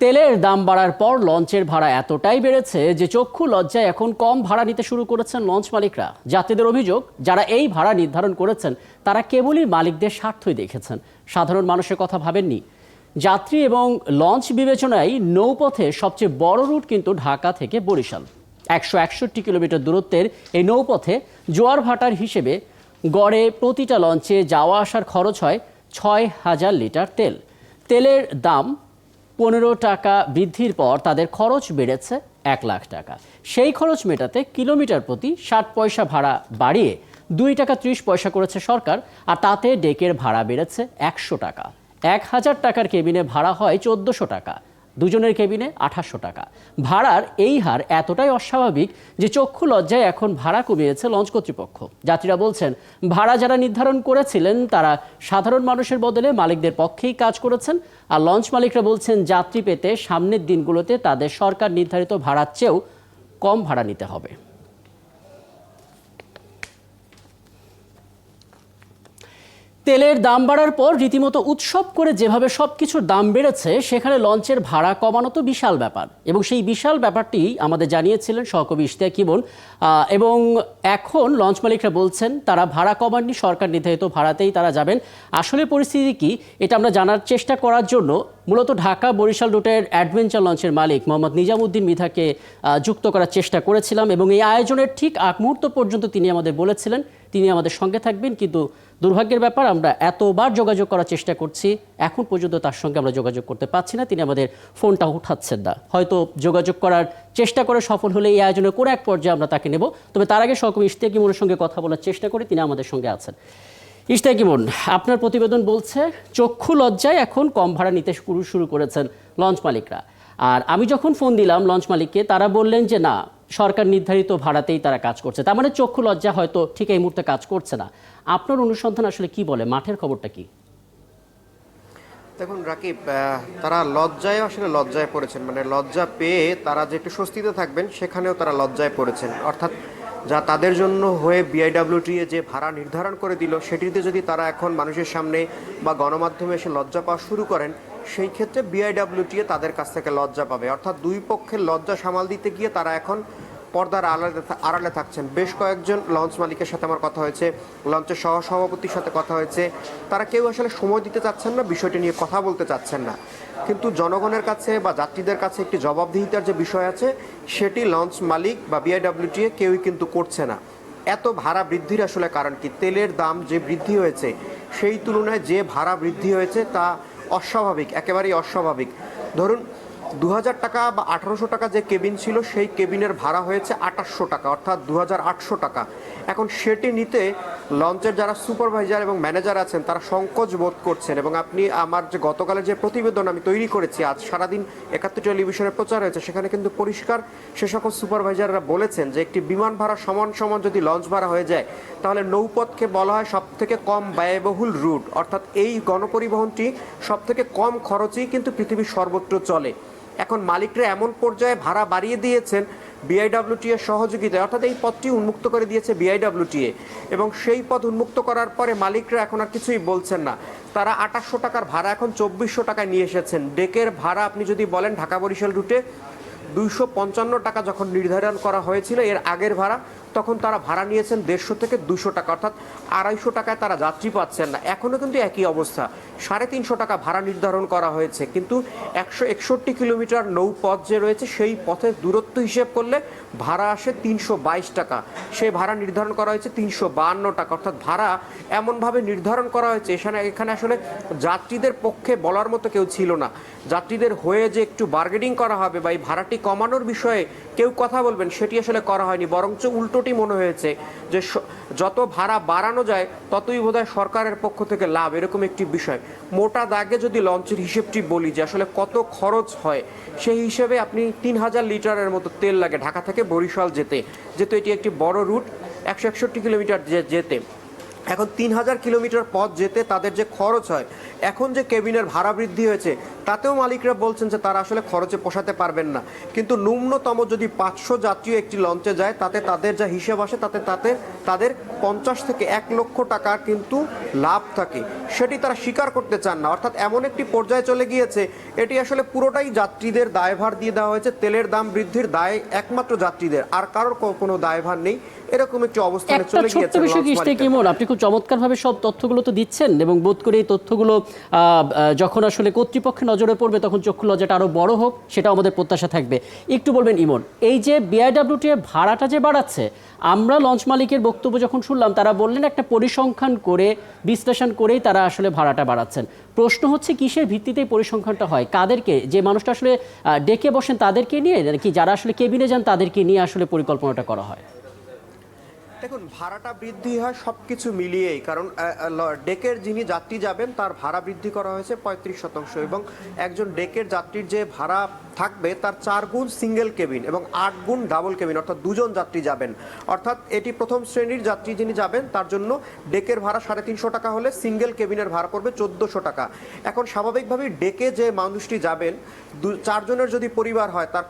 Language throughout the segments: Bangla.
তেলের দাম বাড়ার পর লঞ্চের ভাড়া এতটাই বেড়েছে যে চক্ষু লজ্জায় এখন কম ভাড়া নিতে শুরু করেছেন লঞ্চ মালিকরা। যাত্রীদের অভিযোগ, যারা এই ভাড়া নির্ধারণ করেছেন তারা কেবলই মালিকদের স্বার্থই দেখেছেন, সাধারণ মানুষের কথা ভাবেননি। যাত্রী এবং লঞ্চ বিবেচনায় নৌপথে সবচেয়ে বড় রুট কিন্তু ঢাকা থেকে বরিশাল। 161 কিলোমিটার দূরত্বের এই নৌপথে জোয়ার ভাটার হিসেবে গড়ে প্রতিটা লঞ্চে যাওয়া আসার খরচ হয় 6,000 লিটার তেল। তেলের দাম 15 টাকা বৃদ্ধির পর তাদের খরচ বেড়েছে 1 লাখ টাকা। সেই খরচ মেটাতে কিলোমিটার প্রতি 60 পয়সা ভাড়া বাড়িয়ে 2 টাকা 30 পয়সা করেছে সরকার, আর তাতে ডেকের ভাড়া বেড়েছে 100 টাকা। 1000 টাকার কেবিনে ভাড়া হয় 1400 টাকা, দুজনের কেবিনে 2800 টাকা। ভাড়ার এই হার এতটাই অস্বাভাবিক যে চক্ষু লজ্জায় এখন ভাড়া কমিয়েছে লঞ্চ কর্তৃপক্ষ। যাত্রীরা বলছেন, ভাড়া যারা নির্ধারণ করেছিলেন তারা সাধারণ মানুষের বদলে মালিকদের পক্ষেই কাজ করেছেন। আর লঞ্চ মালিকরা বলছেন, যাত্রী পেতে সামনের দিনগুলোতে তাদের সরকার নির্ধারিত ভাড়ার চেয়েও কম ভাড়া নিতে হবে। তেলের দাম বাড়ার পর রীতিমতো উৎসব করে যেভাবে সবকিছুর দাম বেড়েছে, সেখানে লঞ্চের ভাড়া কমানো তো বিশাল ব্যাপার, এবং সেই বিশাল ব্যাপারটি আমাদের জানিয়েছিলেন সহকবি ইশতিয়াক ইমন। এবং এখন লঞ্চ মালিকরা বলছেন তারা ভাড়া কমাননি, সরকার নির্ধারিত ভাড়াতেই তারা যাবেন। আসলে পরিস্থিতি কি, এটা আমরা জানার চেষ্টা করার জন্য মূলত ঢাকা বরিশাল রুটের অ্যাডভেঞ্চার লঞ্চের মালিক মোহাম্মদ নিজামুদ্দিন মৃধাকে যুক্ত করার চেষ্টা করেছিলাম, এবং এই আয়োজনের ঠিক আগ মুহূর্ত পর্যন্ত তিনি আমাদের বলেছিলেন তিনি আমাদের সঙ্গে থাকবেন। কিন্তু দুর্ভাগ্যের ব্যাপার, আমরা এতবার যোগাযোগ করার চেষ্টা করছি, এখন পর্যন্ত তার সঙ্গে আমরা যোগাযোগ করতে পারছি না। তিনি আমাদের ফোনটা উঠাচ্ছেন না। হয়তো যোগাযোগ করার চেষ্টা করে সফল হলে এই আয়োজনের কোনো এক পর্যায়ে আমরা তাকে নেব। তবে তার আগে সহকবি ইশতিয়াক ইমনের সঙ্গে কথা বলার চেষ্টা করি, তিনি আমাদের সঙ্গে আছেন। ইশতিয়াক ইমন, আপনার প্রতিবেদন বলছে চক্ষু লজ্জায় এখন কম ভাড়া নিতে শুরু করেছেন লঞ্চ মালিকরা। আর আমি যখন ফোন দিলাম লঞ্চ মালিককে, তারা বললেন যে না, সরকার নির্ধারিত ভাড়াতেই তারা কাজ করছে। তার মানে চক্ষু লজ্জা হয়তো ঠিক এই মুহূর্তে কাজ করছে না। আপনার অনুসন্ধান আসলে কি বলে, মাঠের খবরটা কি? দেখুন রাকিব, তারা লজ্জায় পড়েছেন, মানে লজ্জা পেয়ে তারা যে একটু স্বস্তিতে থাকবেন সেখানেও তারা লজ্জায় পড়েছেন। অর্থাৎ যা তাদের জন্য হয়ে বিআইডব্লিউটিএ যে ভাড়া নির্ধারণ করে দিল, সেটিতে যদি তারা এখন মানুষের সামনে বা গণমাধ্যমে এসে লজ্জা পাওয়া শুরু করেন, সেই ক্ষেত্রে বিআইডব্লিউটিএ তাদের কাছ থেকে লজ্জা পাবে। অর্থাৎ দুই পক্ষের লজ্জা সামাল দিতে গিয়ে তারা এখন পর্দার আড়ালে থাকছেন। বেশ কয়েকজন লঞ্চ মালিকের সাথে আমার কথা হয়েছে, লঞ্চের সহসভাপতির সাথে কথা হয়েছে। তারা কেউ আসলে সময় দিতে চাচ্ছেন না, বিষয়টি নিয়ে কথা বলতে চাচ্ছেন না। কিন্তু জনগণের কাছে বা যাত্রীদের কাছে একটি জবাবদিহিতার যে বিষয় আছে, সেটি লঞ্চ মালিক বা বিআইডব্লিউটিএ কেউই কিন্তু করছে না। এত ভাড়া বৃদ্ধির আসলে কারণ কি? তেলের দাম যে বৃদ্ধি হয়েছে, সেই তুলনায় যে ভাড়া বৃদ্ধি হয়েছে তা অস্বাভাবিক, একেবারেই অস্বাভাবিক। ধরুন 2000 টাকা বা 1800 টাকা যে কেবিন ছিল, সেই কেবিনের ভাড়া হয়েছে 2800 টাকা, অর্থাৎ 2800 টাকা। এখন সেটি নিতে লঞ্চের যারা সুপারভাইজার এবং ম্যানেজার আছেন তারা সংকোচ বোধ করছেন। এবং আপনি আমার যে গতকালের যে প্রতিবেদন আমি তৈরি করেছি, আজ সারাদিন 71 টেলিভিশনে প্রচার হয়েছে, সেখানে কিন্তু পরিষ্কার সে সকল সুপারভাইজাররা বলেছেন যে একটি বিমান ভাড়া সমান সমান যদি লঞ্চ ভাড়া হয়ে যায়, তাহলে নৌপথকে বলা হয় সব থেকে কম ব্যয়বহুল রুট। অর্থাৎ এই গণপরিবহনটি সব থেকে কম খরচেই কিন্তু পৃথিবীর সর্বত্র চলে। এখন মালিকরা এমন পর্যায়ে ভাড়া বাড়িয়ে দিয়েছেন বিআইডব্লিউটিএ সহযোগিতায়, অর্থাৎ এই পথটি উন্মুক্ত করে দিয়েছে বিআইডব্লিউটিএ, এবং সেই পথ উন্মুক্ত করার পরে মালিকরা এখন আর কিছুই বলছেন না। তারা 2800 টাকার ভাড়া এখন 2400 টাকায় নিয়ে এসেছেন। ডেকের ভাড়া আপনি যদি বলেন ঢাকা বরিশাল রুটে 255 টাকা যখন নির্ধারণ করা হয়েছিল এর আগের ভাড়া, তখন তারা ভাড়া নিয়েছেন 150 থেকে 200 টাকা, অর্থাৎ 250 টাকায় তারা যাত্রী পাচ্ছেন না। এখনও কিন্তু একই অবস্থা, 350 টাকা ভাড়া নির্ধারণ করা হয়েছে। কিন্তু 161 কিলোমিটার নৌপথ যে রয়েছে, সেই পথের দূরত্ব হিসেব করলে ভাড়া আসে 322 টাকা। সেই ভাড়া নির্ধারণ করা হয়েছে 352 টাকা। অর্থাৎ ভাড়া এমনভাবে নির্ধারণ করা হয়েছে, এখানে আসলে যাত্রীদের পক্ষে বলার মতো কেউ ছিল না। যাত্রীদের হয়ে যে একটু বার্গেনিং করা হবে বা এই ভাড়াটি কমানোর বিষয়ে কেউ কথা বলবেন, সেটি আসলে করা হয়নি। বরঞ্চ উল্টোটি মনে হয়েছে যে যত ভাড়া বাড়ানো যায় ততই বোধহয় সরকারের পক্ষ থেকে লাভ, এরকম একটি বিষয়। মোটা দাগে যদি লঞ্চের হিসেবটি বলি যে আসলে কত খরচ হয়, সেই হিসেবে আপনি 3000 লিটারের মতো তেল লাগে ঢাকা থেকে বরিশাল যেতে, যেহেতু এটি একটি বড় রুট, 161 কিলোমিটার যেতে। এখন 3000 কিলোমিটার পথ যেতে তাদের যে খরচ হয়, এখন যে কেবিনের ভাড়া বৃদ্ধি হয়েছে তাতেও মালিকরা বলছেন যে তারা আসলে খরচে পোষাতে পারবেন না। কিন্তু ন্যূনতম যদি 500 যাত্রী একটি লঞ্চে যায়, তাতে তাদের যা হিসেব আসে তাদের 50 থেকে 1 লক্ষ টাকার কিন্তু লাভ থাকে, সেটি তারা স্বীকার করতে চান না। অর্থাৎ এমন একটি পর্যায়ে চলে গিয়েছে, এটি আসলে পুরোটাই যাত্রীদের দায়ভার দিয়ে দেওয়া হয়েছে। তেলের দাম বৃদ্ধির দায় একমাত্র যাত্রীদের, আর কারোর কোনো দায়ভার নেই, এরকম একটি অবস্থানে চলে গিয়েছে। আপনি খুব চমৎকারভাবে সব তথ্যগুলো তো দিচ্ছেন, এবং বোধ করে এই তথ্যগুলো যখন আসলে কর্তৃপক্ষের নজরে পড়বে তখন চক্ষু লজ্জাটা আরো বড় হোক, সেটা আমাদের প্রত্যাশা থাকবে। একটু বলবেন ইমন, এই যে বিআইডব্লিউটিএ ভাড়াটা যে বাড়াচ্ছে, আমরা লঞ্চ মালিকের বক্তব্য যখন শুনলাম, তারা বললেন একটা পরিসংখ্যান করে বিশ্লেষণ করেই তারা আসলে ভাড়াটা বাড়াচ্ছেন। প্রশ্ন হচ্ছে কিসের ভিত্তিতে পরিসংখ্যানটা হয়, কাদেরকে, যে মানুষটা আসলে ডেকে বসেন তাদেরকে নিয়ে, নাকি যারা আসলে কেবিনে যান তাদেরকে নিয়ে আসলে পরিকল্পনাটা করা হয়? দেখুন, ভাড়াটা বৃদ্ধি হয় সবকিছু মিলিয়েই, কারণ ডেকের যিনি যাত্রী যাবেন তার ভাড়া বৃদ্ধি করা হয়েছে 35%, এবং একজন ডেকের যাত্রীর যে ভাড়া থাকবে তার 4 গুণ সিঙ্গেল কেবিন এবং 8 গুণ ডাবল কেবিন, অর্থাৎ দুজন যাত্রী যাবেন। অর্থাৎ এটি প্রথম শ্রেণীর যাত্রী যিনি যাবেন তার জন্য ডেকের ভাড়া 350 টাকা হলে সিঙ্গেল কেবিনের ভাড়া পড়বে 1400 টাকা। এখন স্বাভাবিকভাবেই ডেকে যে মানুষটি যাবেন, 4 জনের যদি পরিবার হয়, তার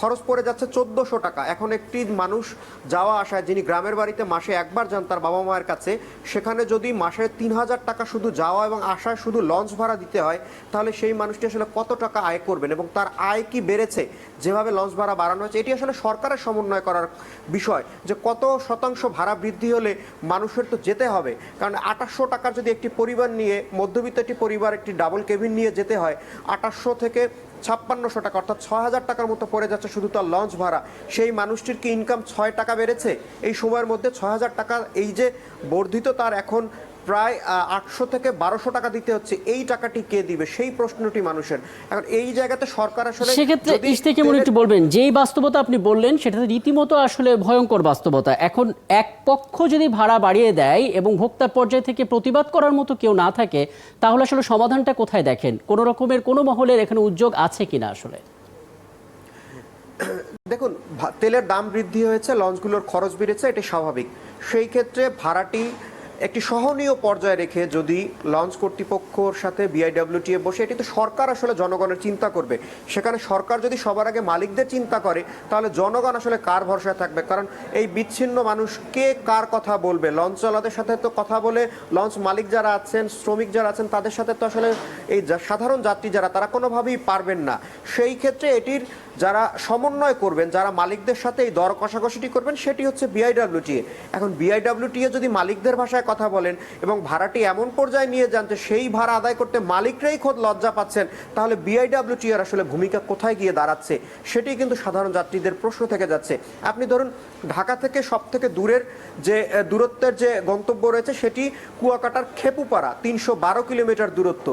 খরচ পড়ে যাচ্ছে 1400 টাকা। এখন একটি মানুষ যাওয়া আসায়, যিনি গ্রামের বাড়িতে মাসে একবার যান তার বাবা মায়ের কাছে, সেখানে যদি মাসে 3000 টাকা শুধু যাওয়া এবং আসায় শুধু লঞ্চ ভাড়া দিতে হয়, তাহলে সেই মানুষটি আসলে কত টাকা আয় করবেন, এবং তার আয় কি বেড়েছে যেভাবে লঞ্চ ভাড়া বাড়ানো হয়েছে? এটি আসলে সরকারের সমন্বয় করার বিষয়, যে কত শতাংশ ভাড়া বৃদ্ধি হলে মানুষের তো যেতে হবে। কারণ 2800 টাকার যদি একটি পরিবার নিয়ে, মধ্যবিত্ত একটি পরিবার একটি ডাবল কেবিন নিয়ে যেতে হয়, 2800 থেকে 5600 টাকা, অর্থাৎ 6000 টাকার মতো পড়ে যাচ্ছে শুধু তার লঞ্চ ভাড়া। সেই মানুষটির কি ইনকাম 6 টাকা বেড়েছে এই সময়ের মধ্যে? 6000 টাকা এই যে বর্ধিত, তার এখন প্রায় 800 থেকে 1200 টাকা দিতে হচ্ছে। এই টাকাটি কে দিবে, সেই প্রশ্নটি মানুষের। এখন এই জায়গাতে সরকার আসলে, সেক্ষেত্রে ইশতিয়াক ইমন একটু বলবেন, যেই বাস্তবতা আপনি বললেন সেটা রীতিমতো আসলে ভয়ঙ্কর বাস্তবতা। এখন এক পক্ষ যদি ভাড়া বাড়িয়ে দেয় এবং ভোক্তা পর্যায় থেকে প্রতিবাদ করার মতো কেউ না থাকে, তাহলে আসলে সমাধানটা কোথায় দেখেন? কোনো রকমের কোনো মহলের এখানে উদ্যোগ আছে কিনা আসলে? দেখুন, তেলের দাম বৃদ্ধি হয়েছে, লঞ্চগুলোর খরচ বেড়েছে, এটি স্বাভাবিক। সেই ক্ষেত্রে ভাড়াটি একটি সহনীয় পর্যায়ে রেখে যদি লঞ্চ কর্তৃপক্ষর সাথে বিআইডব্লিউটিএ বসে, এটি তো সরকার আসলে জনগণের চিন্তা করবে। সেখানে সরকার যদি সবার আগে মালিকদের চিন্তা করে, তাহলে জনগণ আসলে কার ভরসায় থাকবে? কারণ এই বিচ্ছিন্ন মানুষ কে কার কথা বলবে? লঞ্চ চালকদের সাথে তো কথা বলে, লঞ্চ মালিক যারা আছেন, শ্রমিক যারা আছেন, তাদের সাথে তো আসলে এই সাধারণ যাত্রী যারা, তারা কোনোভাবেই পারবেন না। সেই ক্ষেত্রে এটির যারা সমন্বয় করবেন, যারা মালিকদের সাথে এই দর কষাকষিটি করবেন, সেটি হচ্ছে বিআইডব্লিউটিএ। এখন বিআইডব্লিউটিএ যদি মালিকদের ভাষায় কথা বলেন এবং ভাড়াটি এমন পর্যায়ে নিয়ে যান যে সেই ভাড়া আদায় করতে মালিকরাই খোদ লজ্জা পাচ্ছেন, তাহলে বিআইডব্লিউটিএর আসলে ভূমিকা কোথায় গিয়ে দাঁড়াচ্ছে? সেটি কিন্তু সাধারণ যাত্রীদের প্রশ্ন থেকে যাচ্ছে। আপনি ধরুন, ঢাকা থেকে সব থেকে দূরের যে দূরত্বের যে গন্তব্য রয়েছে, সেটি কুয়াকাটার খেপুপাড়া, 312 কিলোমিটার দূরত্ব।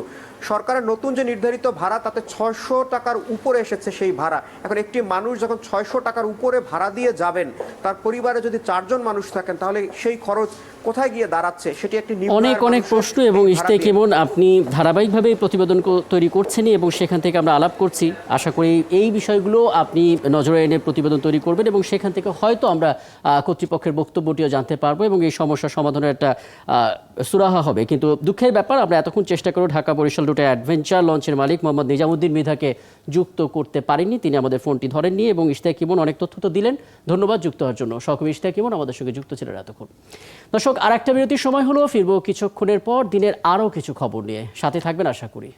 সরকারের নতুন যে নির্ধারিত ভাড়া, তাতে 600 টাকার উপরে এসেছে সেই ভাড়া। এখন একটি মানুষ যখন 600 টাকার উপরে ভাড়া দিয়ে যাবেন, তার পরিবারে যদি 4 জন মানুষ থাকেন, তাহলে সেই খরচ কোথায় গিয়ে দাঁড়াচ্ছে? সেটি একটি অনেক প্রশ্ন। এবং ইশতিয়াক ইমন, আপনি ধারাবাহিকভাবে প্রতিবেদন তৈরি করছেনই এবং সেখান থেকে আমরা আলাপ করছি। আশা করি এই বিষয়গুলো আপনি নজরে এনে প্রতিবেদন তৈরি করবেন এবং সেখান থেকে হয়তো আমরা কর্তৃপক্ষের বক্তব্যটিও জানতে পারবো এবং এই সমস্যার সমাধানের একটা সুরাহা হবে। কিন্তু দুঃখের ব্যাপার, আমরা এতক্ষণ চেষ্টা করে ঢাকা বরিশাল রুটে অ্যাডভেঞ্চার লঞ্চের মালিক মোহাম্মদ নিজামুদ্দিন মৃধাকে যুক্ত করতে পারেননি। তিনি আমাদের ফোনটি ধরেননি এবং ইশতিয়াক ইমন অনেক তথ্য তো দিলেন। ধন্যবাদ যুক্ত হওয়ার জন্য। সহকর্মী ইশতিয়াক ইমন আমাদের সঙ্গে যুক্ত ছিলেন এতক্ষণ। দর্শক, আর একটা বিরতির সময় হলো, ফিরবো কিছুক্ষণের পর দিনের আরও কিছু খবর নিয়ে। সাথে থাকবেন আশা করি।